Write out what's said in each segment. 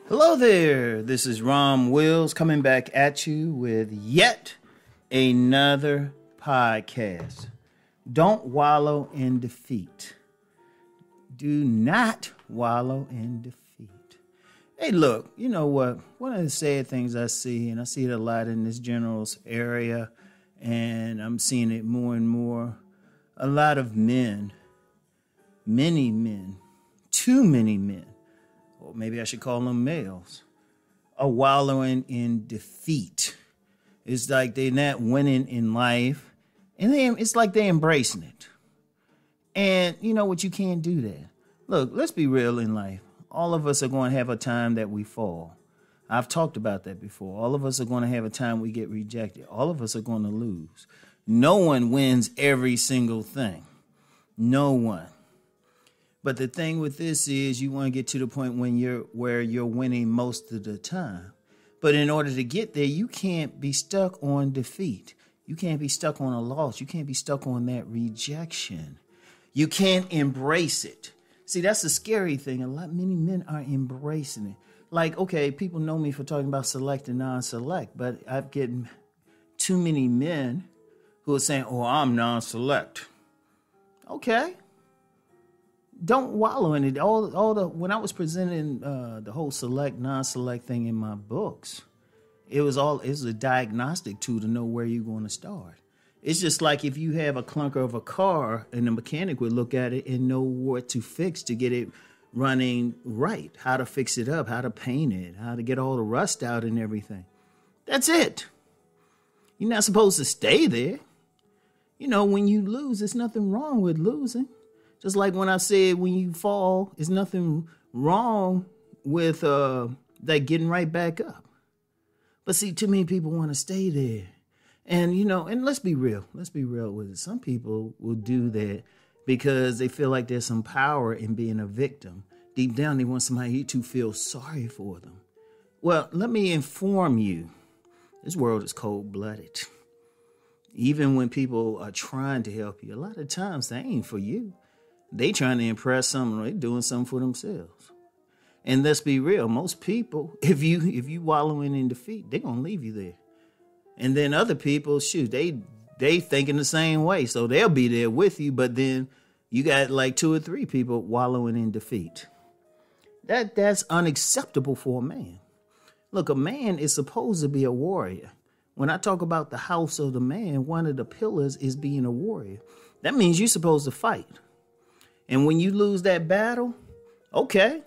Hello there, this is Rom Wills coming back at you with yet another podcast. Don't wallow in defeat. Do not wallow in defeat. Hey, look, you know what? One of the sad things I see, and I see it a lot in this general's area, and I'm seeing it more and more, a lot of men, many men, too many men, or maybe I should call them males, are wallowing in defeat. It's like they're not winning in life, and it's like they're embracing it. And you know what? You can't do that. Look, let's be real in life. All of us are going to have a time that we fall. I've talked about that before. All of us are going to have a time we get rejected. All of us are going to lose. No one wins every single thing. No one. But the thing with this is you want to get to the point where you're winning most of the time. But in order to get there, you can't be stuck on defeat. You can't be stuck on a loss. You can't be stuck on that rejection. You can't embrace it. See, that's the scary thing. Many men are embracing it. Like, okay, people know me for talking about select and non-select, but I've gotten too many men who are saying, "Oh, I'm non-select." Okay. Don't wallow in it. When I was presenting the whole select, non-select thing in my books, it was a diagnostic tool to know where you're going to start. It's just like if you have a clunker of a car and the mechanic would look at it and know what to fix to get it running right, how to fix it up, how to paint it, how to get all the rust out and everything. That's it. You're not supposed to stay there. You know, when you lose, there's nothing wrong with losing. Just like when I said when you fall, there's nothing wrong with that getting right back up. But see, too many people want to stay there. And, you know, and let's be real. Let's be real with it. Some people will do that because they feel like there's some power in being a victim. Deep down, they want somebody to feel sorry for them. Well, let me inform you, this world is cold-blooded. Even when people are trying to help you, a lot of times they ain't for you. They trying to impress someone, they doing something for themselves. And let's be real, most people, if you wallowing in defeat, they're gonna leave you there. And then other people, shoot, they thinking the same way, so they'll be there with you. But then you got like 2 or 3 people wallowing in defeat. That's unacceptable for a man. Look, a man is supposed to be a warrior. When I talk about the house of the man, one of the pillars is being a warrior. That means you're supposed to fight. And when you lose that battle, okay,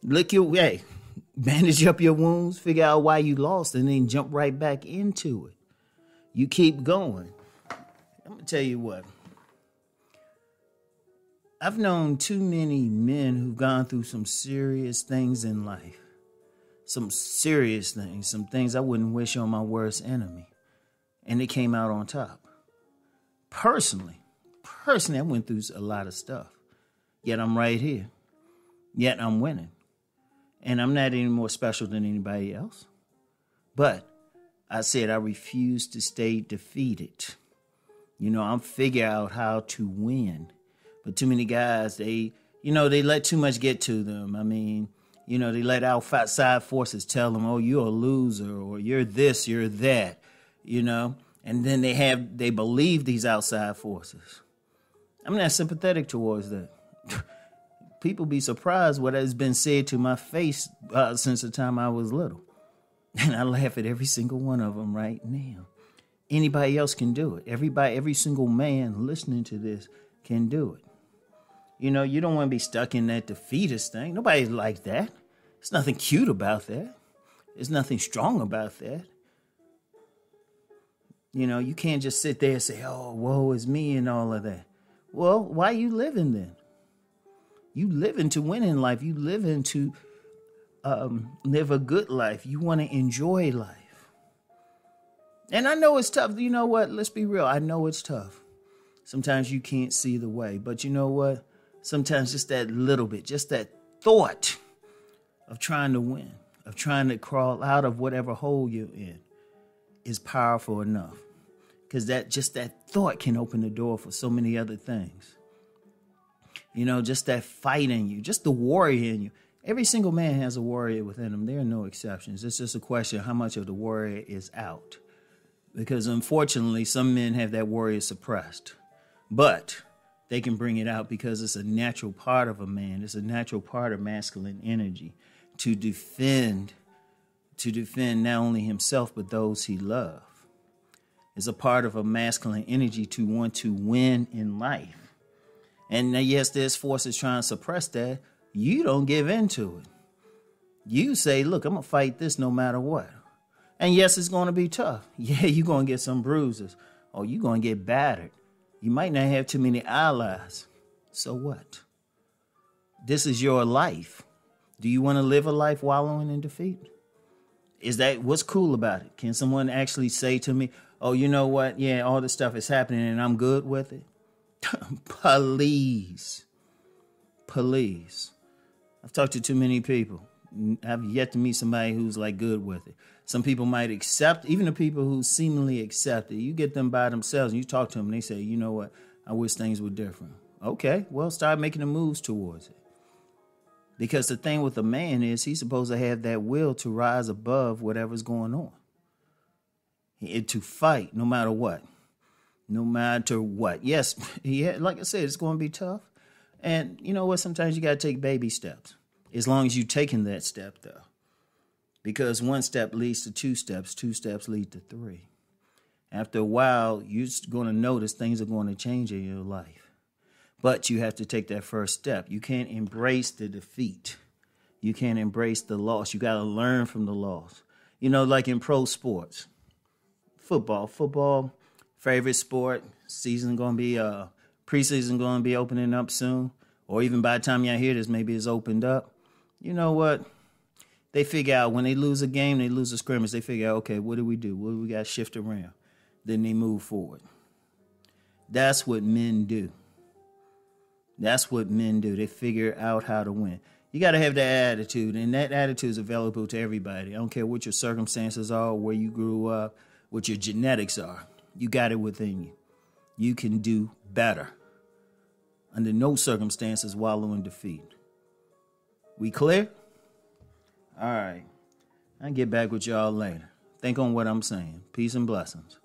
bandage up your wounds, figure out why you lost, and then jump right back into it. You keep going. I'm going to tell you what. I've known too many men who've gone through some serious things in life. Some serious things, some things I wouldn't wish on my worst enemy. And they came out on top. Personally, I went through a lot of stuff. Yet I'm right here. Yet I'm winning. And I'm not any more special than anybody else. But I said I refuse to stay defeated. You know, I'm figuring out how to win. But too many guys, they let too much get to them. I mean, you know, they let outside forces tell them, "Oh, you're a loser," or "You're this, you're that," you know. And then they believe these outside forces. I'm not sympathetic towards that. People be surprised what has been said to my face since the time I was little. And I laugh at every single one of them right now. Anybody else can do it. Every single man listening to this can do it. You know, you don't want to be stuck in that defeatist thing. Nobody's like that. There's nothing cute about that. There's nothing strong about that. You know, you can't just sit there and say, "Oh, woe is me," and all of that. Well, why are you living then? You living to win in life. You living to live a good life. You want to enjoy life. And I know it's tough. You know what? Let's be real. I know it's tough. Sometimes you can't see the way. But you know what? Sometimes just that little bit, just that thought of trying to win, of trying to crawl out of whatever hole you're in is powerful enough. Because that thought can open the door for so many other things. You know, just that fight in you, just the warrior in you. Every single man has a warrior within him. There are no exceptions. It's just a question of how much of the warrior is out. Because unfortunately, some men have that warrior suppressed. But they can bring it out because it's a natural part of a man. It's a natural part of masculine energy to defend not only himself, but those he loves. It's a part of a masculine energy to want to win in life. And yes, there's forces trying to suppress that. You don't give in to it. You say, look, I'm going to fight this no matter what. And yes, it's going to be tough. Yeah, you're going to get some bruises. Or you're going to get battered. You might not have too many allies. So what? This is your life. Do you want to live a life wallowing in defeat? Is that what's cool about it? Can someone actually say to me, oh, you know what? Yeah, all this stuff is happening and I'm good with it. Please. I've talked to too many people. I've yet to meet somebody who's like good with it. Some people might accept, even the people who seemingly accept it. You get them by themselves and you talk to them and they say, you know what? I wish things were different. Okay, well, start making the moves towards it. Because the thing with a man is he's supposed to have that will to rise above whatever's going on. To fight no matter what. No matter what. Yes, like I said, it's going to be tough. And you know what? Sometimes you got to take baby steps. As long as you're taking that step, though. Because one step leads to two steps lead to three. After a while, you're going to notice things are going to change in your life. But you have to take that first step. You can't embrace the defeat. You can't embrace the loss. You got to learn from the loss. You know, like in pro sports. Football, favorite sport. Season going to be, preseason going to be opening up soon. Or even by the time y'all hear this, maybe it's opened up. You know what? They figure out when they lose a game, they lose a scrimmage, they figure out, okay, what do we do? What do we got to shift around? Then they move forward. That's what men do. They figure out how to win. You got to have that attitude, and that attitude is available to everybody. I don't care what your circumstances are, where you grew up, what your genetics are. You got it within you. You can do better. Under no circumstances wallow in defeat. We clear? All right. I'll get back with y'all later. Think on what I'm saying. Peace and blessings.